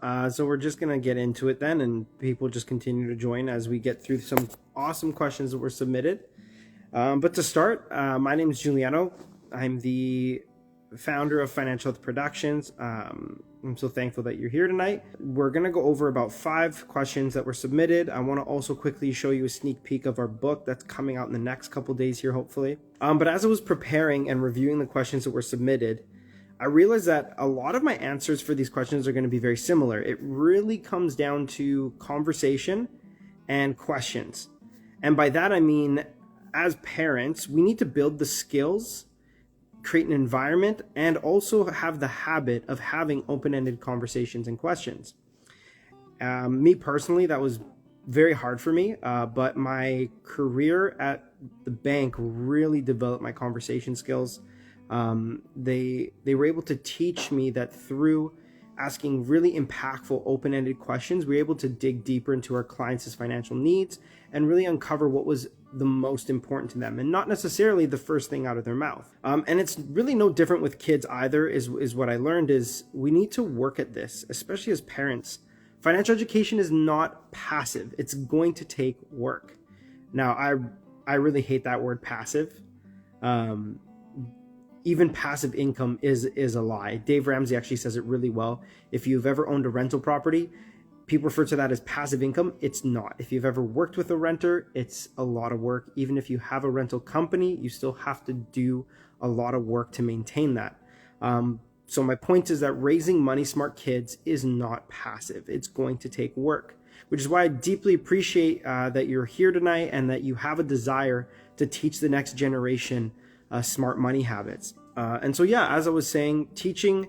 So we're just going to get into it then, and people just continue to join as we get through some awesome questions that were submitted. But to start, my name is Giuliano. I'm the founder of Financial Health Productions. I'm so thankful that you're here tonight. We're going to go over about 5 questions that were submitted. I want to also quickly show you a sneak peek of our book that's coming out in the next couple days here, hopefully. But as I was preparing and reviewing the questions that were submitted, I realized that a lot of my answers for these questions are going to be very similar. It really comes down to conversation and questions. And by that, I mean, as parents, we need to build the skills, create an environment, and also have the habit of having open-ended conversations and questions. Me personally, that was very hard for me, but my career at the bank really developed my conversation skills. They were able to teach me that through asking really impactful open-ended questions, we were able to dig deeper into our clients' financial needs and really uncover what was the most important to them and not necessarily the first thing out of their mouth. And it's really no different with kids either, is what I learned is we need to work at this, especially as parents. Financial education is not passive. It's going to take work. Now, I really hate that word passive. Even passive income is a lie. Dave Ramsey actually says it really well. If you've ever owned a rental property, people refer to that as passive income. It's not. If you've ever worked with a renter, it's a lot of work. Even if you have a rental company, you still have to do a lot of work to maintain that. So my point is that raising money smart kids is not passive. It's going to take work, which is why I deeply appreciate that you're here tonight and that you have a desire to teach the next generation smart money habits. And so, yeah, as I was saying, teaching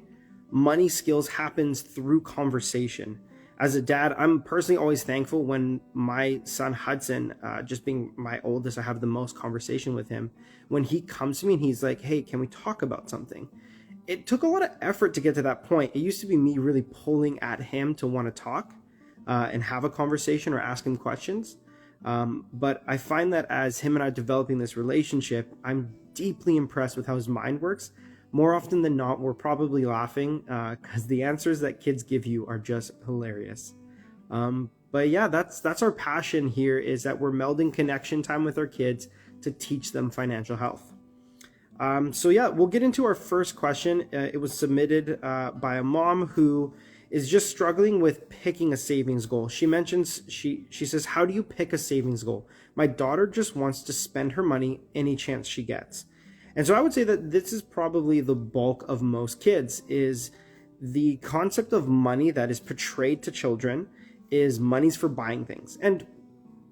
money skills happens through conversation. As a dad, I'm personally always thankful when my son Hudson, just being my oldest, I have the most conversation with him. When he comes to me and he's like, hey, can we talk about something? It took a lot of effort to get to that point. It used to be me really pulling at him to want to talk and have a conversation or ask him questions. But I find that as him and I are developing this relationship, I'm deeply impressed with how his mind works. More often than not, we're probably laughing because the answers that kids give you are just hilarious. But yeah, that's our passion here, is that we're melding connection time with our kids to teach them financial health. So yeah, we'll get into our first question. It was submitted by a mom who is just struggling with picking a savings goal. She mentions, she says, how do you pick a savings goal? My daughter just wants to spend her money any chance she gets. And so I would say that this is probably the bulk of most kids, is the concept of money that is portrayed to children is money's for buying things. And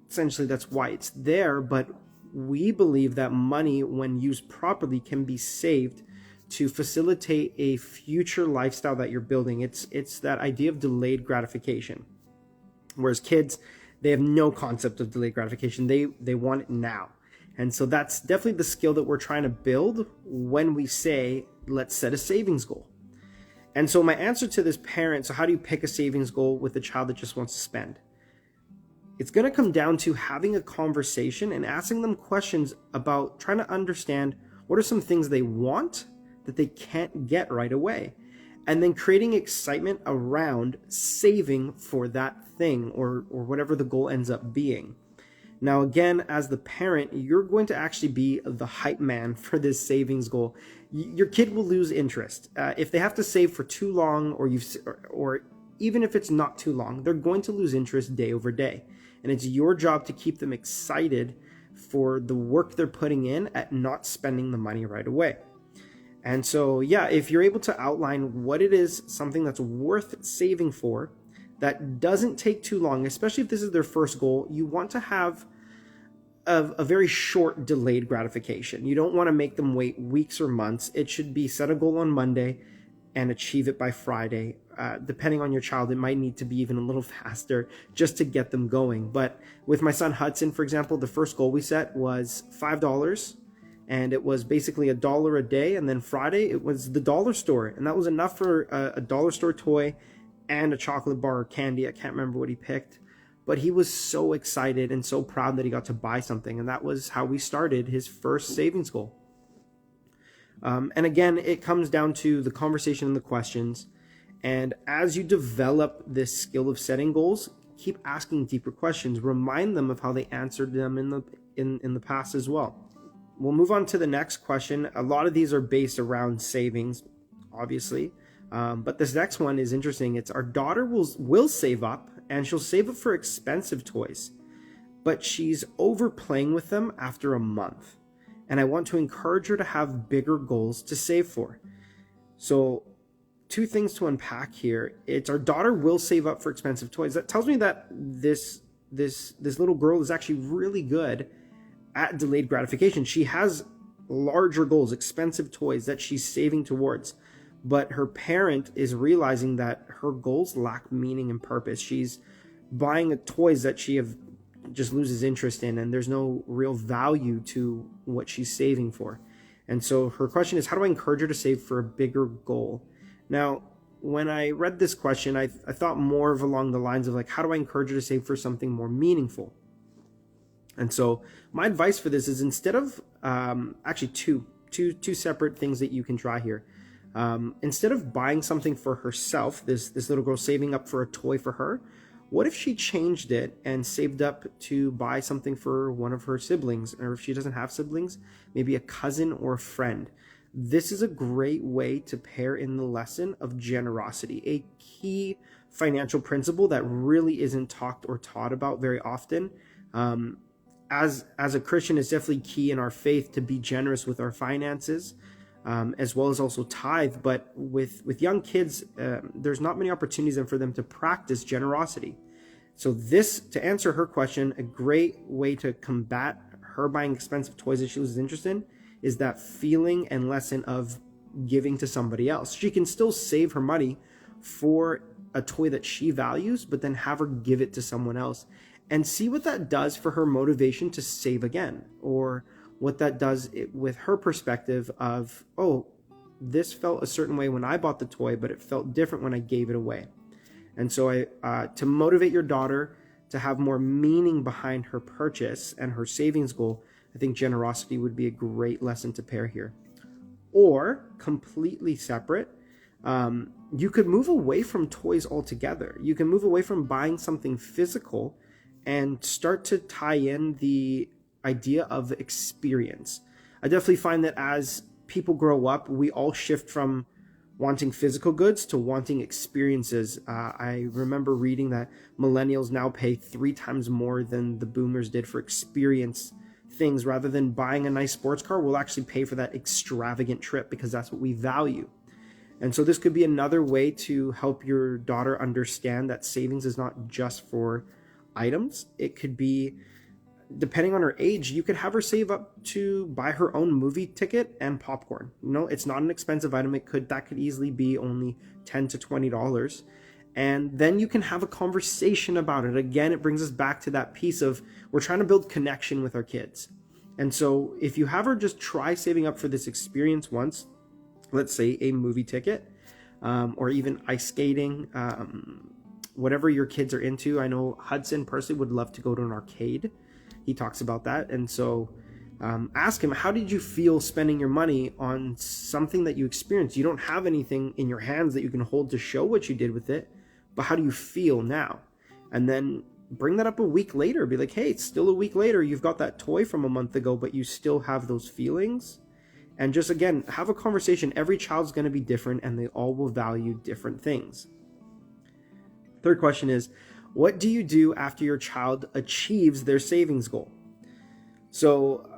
essentially that's why it's there, but we believe that money, when used properly, can be saved to facilitate a future lifestyle that you're building. It's that idea of delayed gratification. Whereas kids, they have no concept of delayed gratification. They want it now. And so that's definitely the skill that we're trying to build when we say, let's set a savings goal. And so my answer to this parent, so how do you pick a savings goal with a child that just wants to spend? It's going to come down to having a conversation and asking them questions about trying to understand what are some things they want that they can't get right away. And then creating excitement around saving for that thing or whatever the goal ends up being. Now, again, as the parent, you're going to actually be the hype man for this savings goal. Your kid will lose interest. If they have to save for too long, or even if it's not too long, they're going to lose interest day over day. And it's your job to keep them excited for the work they're putting in at not spending the money right away. And so, yeah, if you're able to outline what it is, something that's worth saving for, that doesn't take too long, especially if this is their first goal, you want to have a very short delayed gratification. You don't want to make them wait weeks or months. It should be set a goal on Monday and achieve it by Friday. Depending on your child, it might need to be even a little faster just to get them going. But with my son Hudson, for example, the first goal we set was $5. And it was basically $1 a day. And then Friday, it was the dollar store. And that was enough for a dollar store toy and a chocolate bar or candy. I can't remember what he picked. But he was so excited and so proud that he got to buy something. And that was how we started his first savings goal. And again, it comes down to the conversation and the questions. And as you develop this skill of setting goals, keep asking deeper questions. Remind them of how they answered them in the past as well. We'll move on to the next question. A lot of these are based around savings, obviously. But this next one is interesting. It's our daughter will save up, and she'll save up for expensive toys, but she's overplaying with them after a month. And I want to encourage her to have bigger goals to save for. So two things to unpack here. It's our daughter will save up for expensive toys. That tells me that this little girl is actually really good at delayed gratification. She has larger goals, expensive toys that she's saving towards, but her parent is realizing that her goals lack meaning and purpose. She's buying toys that she just loses interest in, and there's no real value to what she's saving for. And so her question is, how do I encourage her to save for a bigger goal? Now, when I read this question, I thought more of along the lines of like, how do I encourage her to save for something more meaningful? And so my advice for this is, instead of actually two separate things that you can try here. Instead of buying something for herself, this little girl saving up for a toy for her, what if she changed it and saved up to buy something for one of her siblings? Or if she doesn't have siblings, maybe a cousin or a friend. This is a great way to pair in the lesson of generosity, a key financial principle that really isn't talked or taught about very often. As a Christian, it's definitely key in our faith to be generous with our finances, as well as also tithe. But with young kids, there's not many opportunities for them to practice generosity. So this, to answer her question, a great way to combat her buying expensive toys that she loses interest in is that feeling and lesson of giving to somebody else. She can still save her money for a toy that she values, but then have her give it to someone else and see what that does for her motivation to save again, or what that does with her perspective of, oh, this felt a certain way when I bought the toy, but it felt different when I gave it away. And so to motivate your daughter to have more meaning behind her purchase and her savings goal, I think generosity would be a great lesson to pair here. Or completely separate, you could move away from toys altogether. You can move away from buying something physical and start to tie in the idea of experience. I definitely find that as people grow up, we all shift from wanting physical goods to wanting experiences. I remember reading that millennials now pay 3 times more than the boomers did for experience things. Rather than buying a nice sports car, we'll actually pay for that extravagant trip because that's what we value. And so this could be another way to help your daughter understand that savings is not just for items. It could be, depending on her age, you could have her save up to buy her own movie ticket and popcorn. It's not an expensive item. That could easily be only $10 to $20. And then you can have a conversation about it. Again, it brings us back to that piece of, we're trying to build connection with our kids. And so if you have her just try saving up for this experience once, let's say a movie ticket, or even ice skating, whatever your kids are into. I know Hudson personally would love to go to an arcade. He talks about that. And so ask him, how did you feel spending your money on something that you experienced? You don't have anything in your hands that you can hold to show what you did with it, but how do you feel now? And then bring that up a week later. Be like, hey, it's still a week later. You've got that toy from a month ago, but you still have those feelings. And just, again, have a conversation. Every child's going to be different, and they all will value different things. Third question is, what do you do after your child achieves their savings goal? So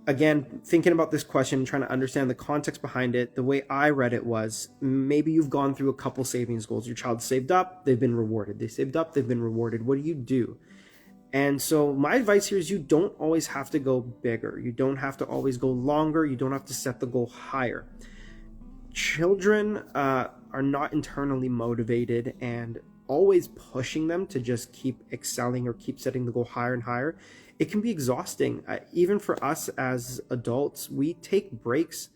again, thinking about this question, trying to understand the context behind it, the way I read it was, maybe you've gone through a couple savings goals. Your child saved up, they've been rewarded. They saved up, they've been rewarded. What do you do? And so my advice here is, you don't always have to go bigger. You don't have to always go longer. You don't have to set the goal higher. Children are not internally motivated, and always pushing them to just keep excelling or keep setting the goal higher and higher, it can be exhausting. Even for us as adults, we take breaks.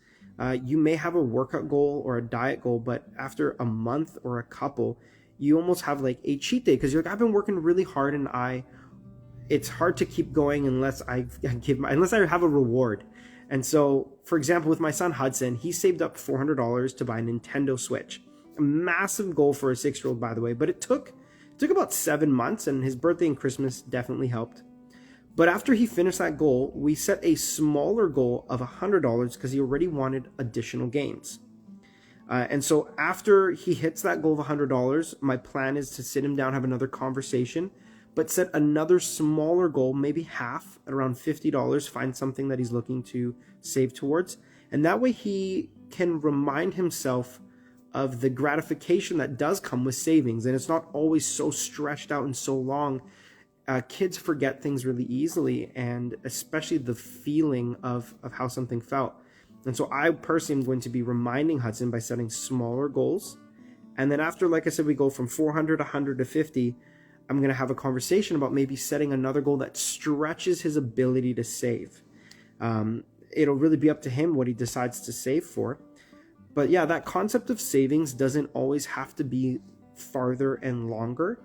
You may have a workout goal or a diet goal, but after a month or a couple, you almost have like a cheat day because you're like, I've been working really hard, and it's hard to keep going unless I have a reward. And so, for example, with my son Hudson, he saved up $400 to buy a Nintendo Switch. A massive goal for a 6-year-old, by the way, but it took about 7 months, and his birthday and Christmas definitely helped. But after he finished that goal, we set a smaller goal of $100 because he already wanted additional games. And so after he hits that goal of $100, my plan is to sit him down, have another conversation, but set another smaller goal, maybe half, at around $50, find something that he's looking to save towards. And that way he can remind himself of the gratification that does come with savings. And it's not always so stretched out and so long. Kids forget things really easily, and especially the feeling of how something felt. And so I personally am going to be reminding Hudson by setting smaller goals. And then after, like I said, we go from 400, 100 to 50, I'm going to have a conversation about maybe setting another goal that stretches his ability to save. It'll really be up to him what he decides to save for. But yeah, that concept of savings doesn't always have to be farther and longer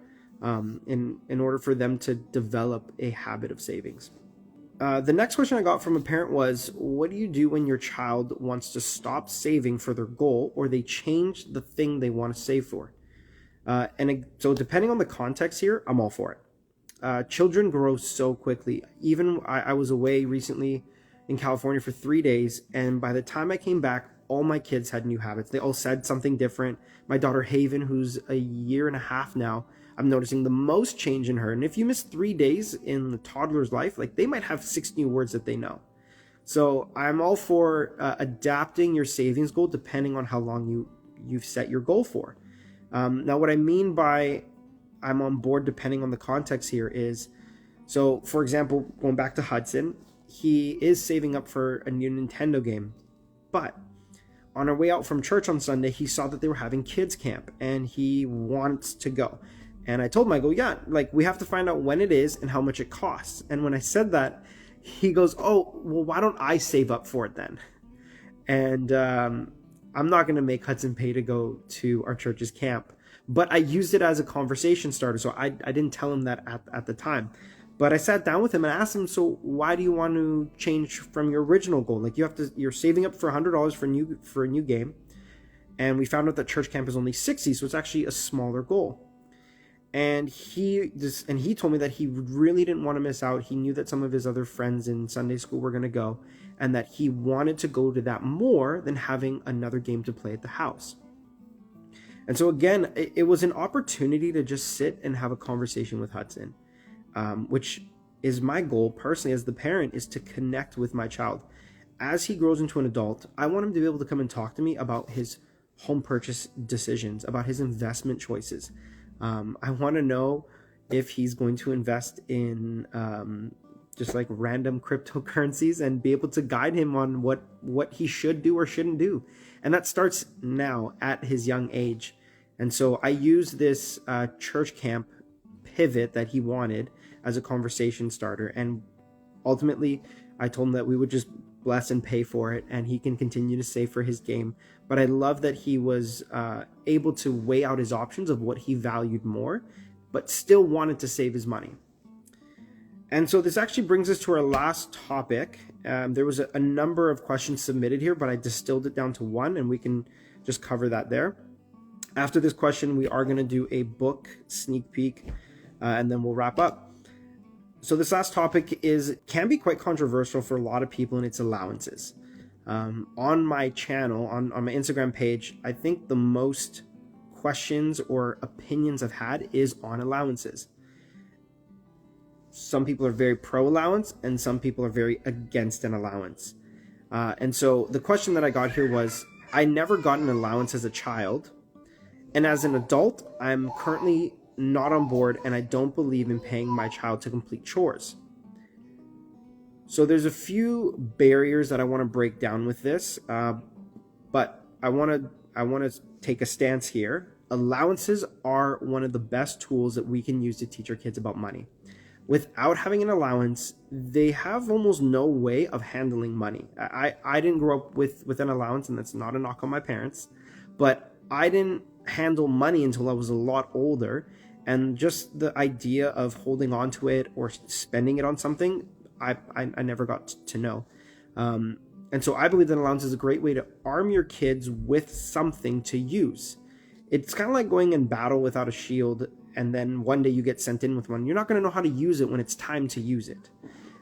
in order for them to develop a habit of savings. The next question I got from a parent was, what do you do when your child wants to stop saving for their goal, or they change the thing they want to save for? So depending on the context here, I'm all for it. Children grow so quickly. Even I was away recently in California for 3 days, and by the time I came back, all my kids had new habits. They all said something different. My daughter Haven, who's a 1.5 years now, I'm noticing the most change in her. And if you miss 3 days in the toddler's life, like, they might have 6 new words that they know. So I'm all for adapting your savings goal depending on how long you've set your goal for. Now, what I mean by I'm on board depending on the context here is, so for example, going back to Hudson, he is saving up for a new Nintendo game. But on our way out from church on Sunday, he saw that they were having kids camp and he wants to go. And I told him, I go, yeah, like, we have to find out when it is and how much it costs. And when I said that, he goes, oh, well, why don't I save up for it then? And I'm not going to make Hudson pay to go to our church's camp. But I used it as a conversation starter. So I didn't tell him that at the time. But I sat down with him and asked him, so why do you want to change from your original goal? Like, you're saving up for $100 for a new game. And we found out that church camp is only 60, so it's actually a smaller goal. And he told me that he really didn't want to miss out. He knew that some of his other friends in Sunday school were going to go, and that he wanted to go to that more than having another game to play at the house. And so again, it was an opportunity to just sit and have a conversation with Hudson, which is my goal personally as the parent, is to connect with my child. As he grows into an adult, I want him to be able to come and talk to me about his home purchase decisions, about his investment choices. I want to know if he's going to invest in just like random cryptocurrencies, and be able to guide him on what he should do or shouldn't do. And that starts now at his young age. And so I use this church camp pivot that he wanted as a conversation starter. And ultimately, I told him that we would just bless and pay for it, and he can continue to save for his game. But I love that he was able to weigh out his options of what he valued more, but still wanted to save his money. And so this actually brings us to our last topic. There was a number of questions submitted here, but I distilled it down to one, and we can just cover that there. After this question, we are going to do a book sneak peek, and then we'll wrap up. So this last topic can be quite controversial for a lot of people, and it's allowances. On my channel, on my Instagram page, I think the most questions or opinions I've had is on allowances. Some people are very pro allowance, and some people are very against an allowance. And so the question that I got here was, I never got an allowance as a child, and as an adult, I'm currently not on board, and I don't believe in paying my child to complete chores. So there's a few barriers that I want to break down with this, but I want to take a stance here. Allowances are one of the best tools that we can use to teach our kids about money. Without having an allowance, they have almost no way of handling money. I didn't grow up with an allowance, and that's not a knock on my parents, but I didn't handle money until I was a lot older. And just the idea of holding on to it or spending it on something, I never got to know. And so I believe that allowance is a great way to arm your kids with something to use. It's kind of like going in battle without a shield, and then one day you get sent in with one. You're not going to know how to use it when it's time to use it.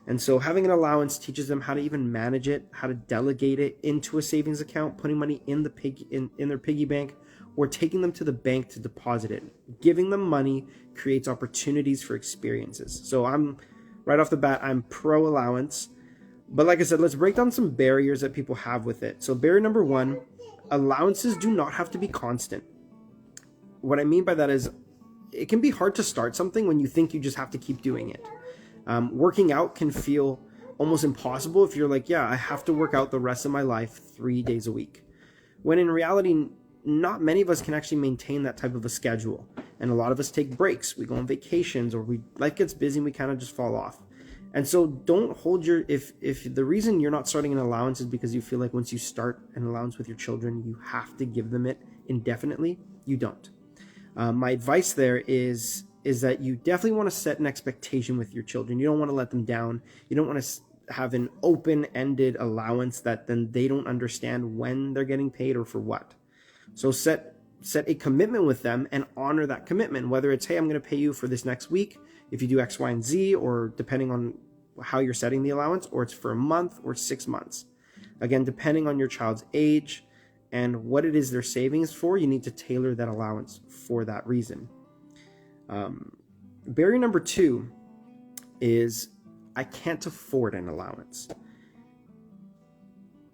And so having an allowance teaches them how to even manage it, how to delegate it into a savings account, putting money in their piggy bank, or taking them to the bank to deposit it. Giving them money creates opportunities for experiences. So I'm right off the bat, I'm pro allowance. But like I said, let's break down some barriers that people have with it. So barrier number one, allowances do not have to be constant. What I mean by that is it can be hard to start something when you think you just have to keep doing it. Working out can feel almost impossible if you're like, yeah, I have to work out the rest of my life 3 days a week. When in reality, not many of us can actually maintain that type of a schedule. And a lot of us take breaks. We go on vacations, or life gets busy and we kind of just fall off. And so don't hold if the reason you're not starting an allowance is because you feel like once you start an allowance with your children, you have to give them it indefinitely, you don't. My advice there is that you definitely want to set an expectation with your children. You don't want to let them down. You don't want to have an open-ended allowance that then they don't understand when they're getting paid or for what. So set a commitment with them and honor that commitment, whether it's, hey, I'm going to pay you for this next week if you do X, Y, and Z, or depending on how you're setting the allowance, or it's for a month or 6 months. Again, depending on your child's age and what it is they're saving for, you need to tailor that allowance for that reason. Barrier number two is I can't afford an allowance.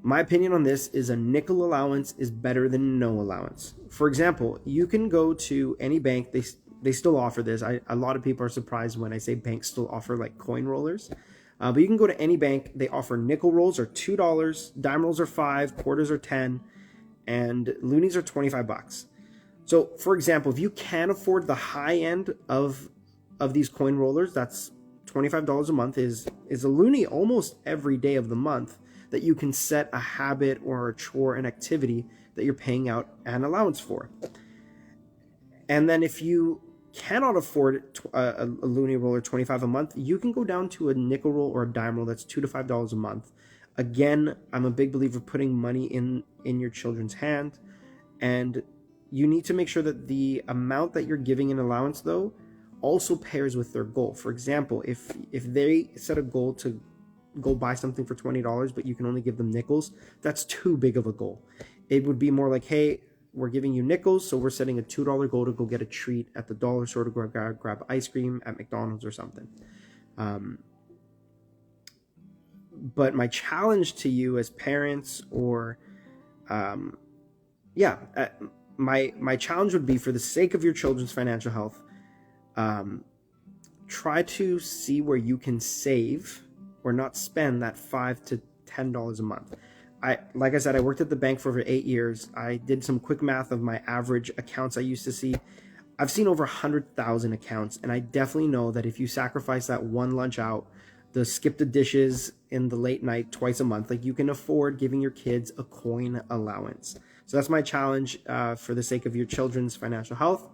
My opinion on this is a nickel allowance is better than no allowance. For example, you can go to any bank. They still offer this. A lot of people are surprised when I say banks still offer like coin rollers. But you can go to any bank. They offer nickel rolls are $2, dime rolls are $5, quarters are $10, and loonies are $25. So, for example, if you can afford the high end of these coin rollers, that's $25 a month is a loonie almost every day of the month that you can set a habit or a chore, an activity that you're paying out an allowance for. And then if you cannot afford a loonie roll or $25 a month, you can go down to a nickel roll or a dime roll that's $2 to $5 a month. Again, I'm a big believer of putting money in your children's hand, and you need to make sure that the amount that you're giving in allowance, though, also pairs with their goal. For example, if they set a goal to go buy something for $20, but you can only give them nickels, that's too big of a goal. It would be more like, hey, we're giving you nickels, so we're setting a $2 goal to go get a treat at the dollar store, to grab ice cream at McDonald's or something. But my challenge to you as parents, or my challenge would be, for the sake of your children's financial health, try to see where you can save or not spend that $5 to $10 a month. Like I said, I worked at the bank for over 8 years. I did some quick math of my average accounts I used to see. I've seen over 100,000 accounts, and I definitely know that if you sacrifice that one lunch out, the skip the dishes in the late night twice a month, like, you can afford giving your kids a coin allowance. So that's my challenge for the sake of your children's financial health.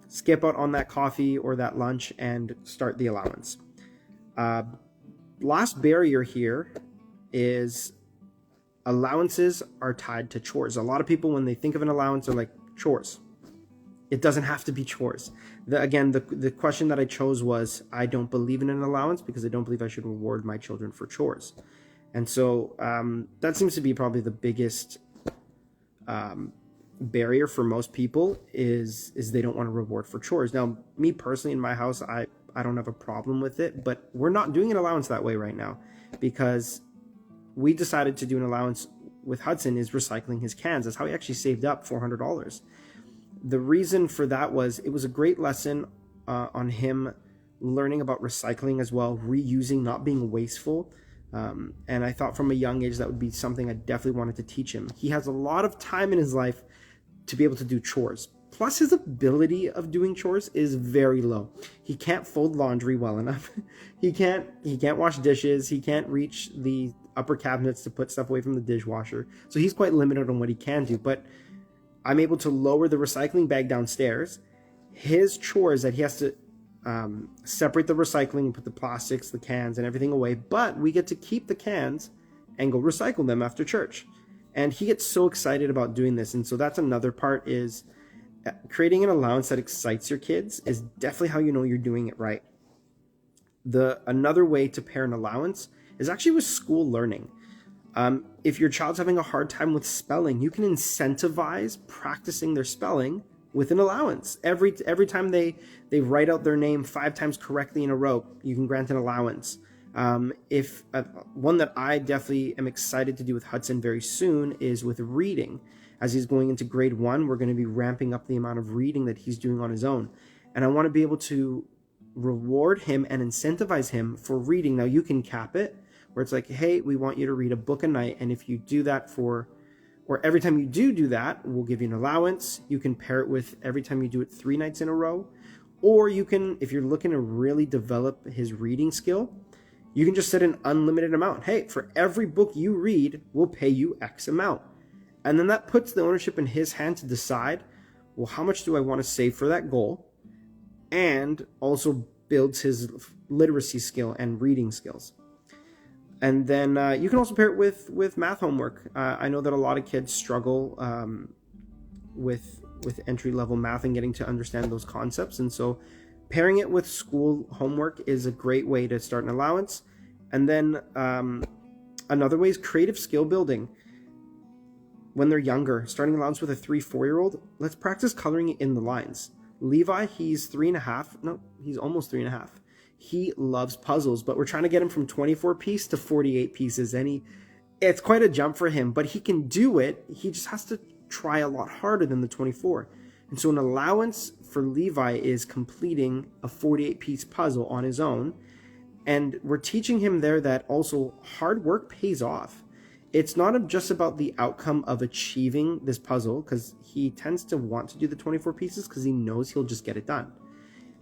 Skip out on that coffee or that lunch and start the allowance. Last barrier here is allowances are tied to chores. A lot of people, when they think of an allowance, are like, chores. It doesn't have to be chores. The question that I chose was, I don't believe in an allowance because I don't believe I should reward my children for chores. And so that seems to be probably the biggest barrier for most people is they don't want to reward for chores. Now, me personally, in my house, I don't have a problem with it, but we're not doing an allowance that way right now, because we decided to do an allowance with Hudson is recycling his cans. That's how he actually saved up $400. The reason for that was it was a great lesson on him learning about recycling as well, reusing, not being wasteful. And I thought from a young age that would be something I definitely wanted to teach him. He has a lot of time in his life to be able to do chores. Plus, his ability of doing chores is very low. He can't fold laundry well enough. He can't wash dishes. He can't reach the upper cabinets to put stuff away from the dishwasher. So he's quite limited on what he can do. But I'm able to lower the recycling bag downstairs. His chores that he has to separate the recycling and put the plastics, the cans, and everything away. But we get to keep the cans and go recycle them after church. And he gets so excited about doing this. And so that's another part is Creating an allowance that excites your kids is definitely how you know you're doing it right. Another way to pair an allowance is actually with school learning. If your child's having a hard time with spelling, you can incentivize practicing their spelling with an allowance. Every time they write out their name 5 times correctly in a row, you can grant an allowance. If one that I definitely am excited to do with Hudson very soon is with reading. As he's going into grade 1, we're going to be ramping up the amount of reading that he's doing on his own. And I want to be able to reward him and incentivize him for reading. Now you can cap it, where it's like, hey, we want you to read a book a night. And if you do that or every time you do that, we'll give you an allowance. You can pair it with every time you do it 3 nights in a row. Or you can, if you're looking to really develop his reading skill, you can just set an unlimited amount. Hey, for every book you read, we'll pay you X amount. And then that puts the ownership in his hand to decide, well, how much do I want to save for that goal? And also builds his literacy skill and reading skills. And then you can also pair it with math homework. I know that a lot of kids struggle with entry-level math and getting to understand those concepts. And so pairing it with school homework is a great way to start an allowance. And then another way is creative skill building. When they're younger, starting allowance with a 3-4-year-old, let's practice coloring in the lines. Levi, he's 3.5. No, he's almost 3.5. He loves puzzles, but we're trying to get him from 24 piece to 48 pieces. And it's quite a jump for him, but he can do it. He just has to try a lot harder than the 24. And so an allowance for Levi is completing a 48 piece puzzle on his own. And we're teaching him there that also hard work pays off. It's not just about the outcome of achieving this puzzle, because he tends to want to do the 24 pieces because he knows he'll just get it done.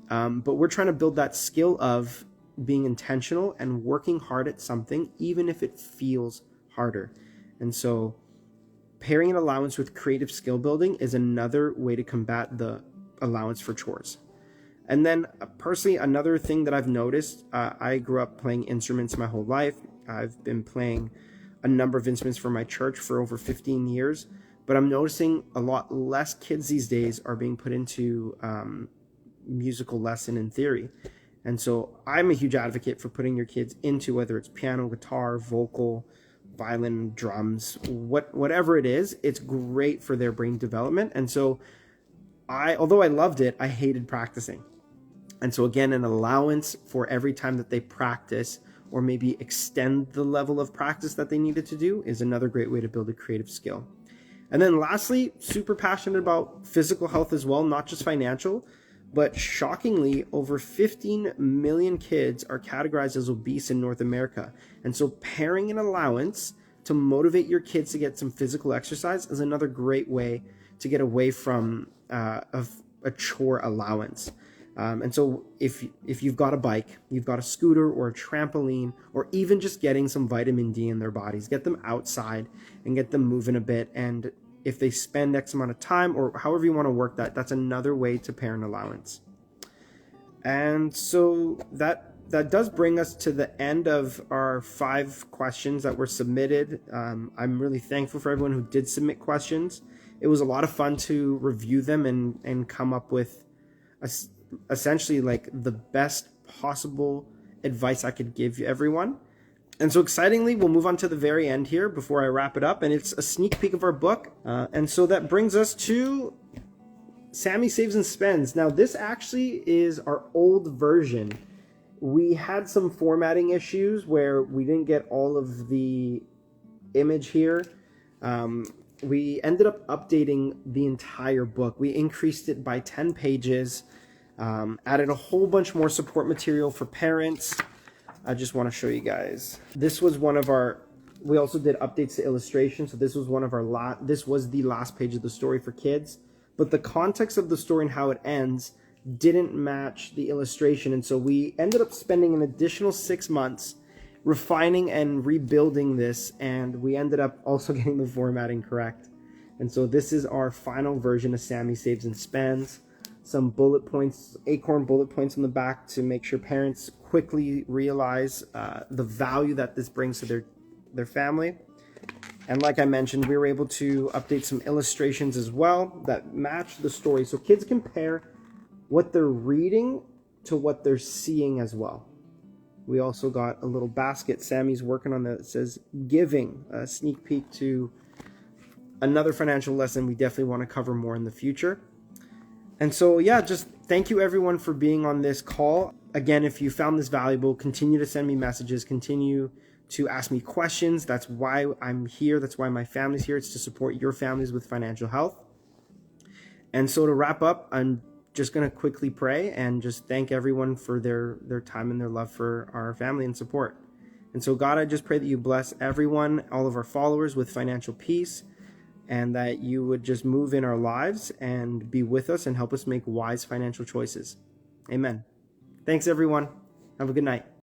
But we're trying to build that skill of being intentional and working hard at something, even if it feels harder. And so pairing an allowance with creative skill building is another way to combat the allowance for chores. And then personally, another thing that I've noticed, I grew up playing instruments my whole life. I've been playing a number of instruments for my church for over 15 years, but I'm noticing a lot less kids these days are being put into musical lesson in theory. And so I'm a huge advocate for putting your kids into, whether it's piano, guitar, vocal, violin, drums, whatever it is, it's great for their brain development. And so although I loved it, I hated practicing. And so again, an allowance for every time that they practice, or maybe extend the level of practice that they needed to do, is another great way to build a creative skill. And then lastly, super passionate about physical health as well, not just financial, but shockingly, over 15 million kids are categorized as obese in North America. And so pairing an allowance to motivate your kids to get some physical exercise is another great way to get away from a chore allowance. And so if you've got a bike, you've got a scooter or a trampoline, or even just getting some vitamin D in their bodies, get them outside and get them moving a bit. And if they spend X amount of time, or however you want to work that, that's another way to pair an allowance. And so that does bring us to the end of our 5 questions that were submitted. I'm really thankful for everyone who did submit questions. It was a lot of fun to review them and come up with essentially like the best possible advice I could give everyone. And so excitingly, we'll move on to the very end here before I wrap it up, and it's a sneak peek of our book. And so that brings us to Sammy Saves and Spends. Now this actually is our old version. We had some formatting issues where we didn't get all of the image here. We ended up updating the entire book. We increased it by 10 pages. Added a whole bunch more support material for parents. I just want to show you guys. This was one of our, we also did updates to illustrations. So this was one of our, this was the last page of the story for kids, but the context of the story and how it ends didn't match the illustration. And so we ended up spending an additional 6 months refining and rebuilding this. And we ended up also getting the formatting correct. And so this is our final version of Sammy Saves and Spends. Some bullet points, acorn bullet points on the back to make sure parents quickly realize the value that this brings to their family. And like I mentioned, we were able to update some illustrations as well that match the story. So kids compare what they're reading to what they're seeing as well. We also got a little basket Sammy's working on that says giving, a sneak peek to another financial lesson we definitely want to cover more in the future. And so, yeah, just thank you everyone for being on this call. Again, if you found this valuable, continue to send me messages, continue to ask me questions. That's why I'm here. That's why my family's here. It's to support your families with financial health. And so to wrap up, I'm just going to quickly pray and just thank everyone for their time and their love for our family and support. And so, God, I just pray that you bless everyone, all of our followers, with financial peace, and that you would just move in our lives and be with us and help us make wise financial choices. Amen. Thanks, everyone. Have a good night.